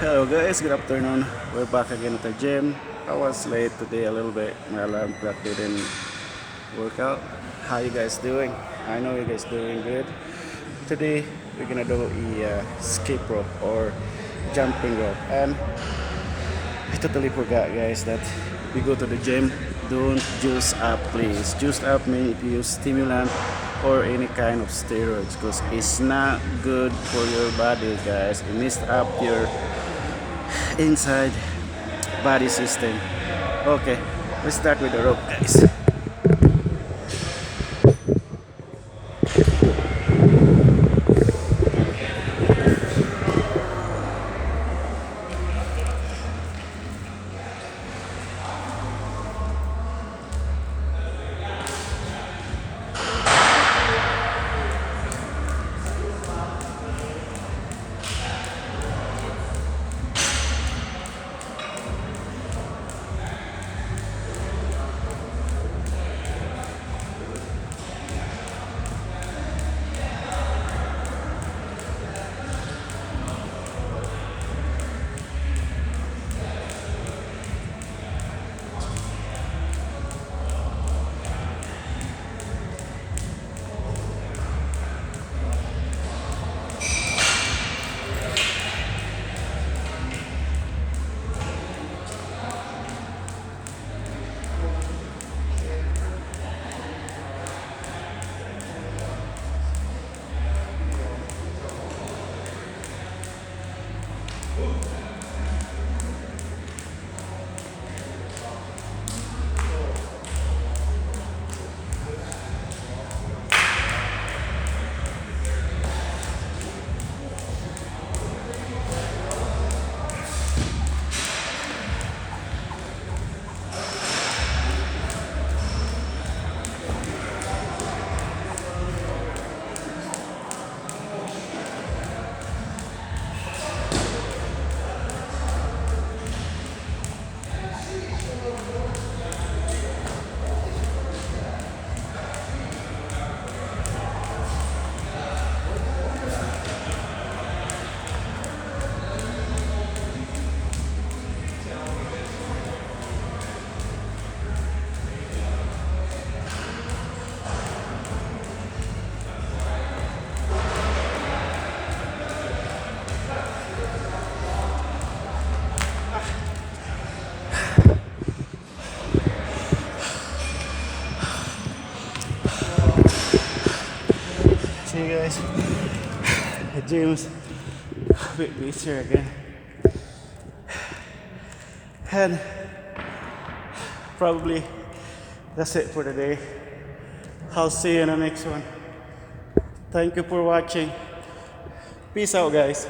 Hello guys, good afternoon. We're back again at the gym. I was late today a little bit. My alarm clock didn't work out. How you guys doing? I know you guys doing good. Today we're gonna do a skip rope or jumping rope. And I totally forgot guys that we go to the gym, don't juice up please. Juice up means if you use stimulant or any kind of steroids because it's not good for your body guys. It messes up your inside body system. Okay, let's start with the rope guys. See you guys. The gym's a bit busier again. And probably that's it for the day. I'll see you in the next one. Thank you for watching. Peace out guys.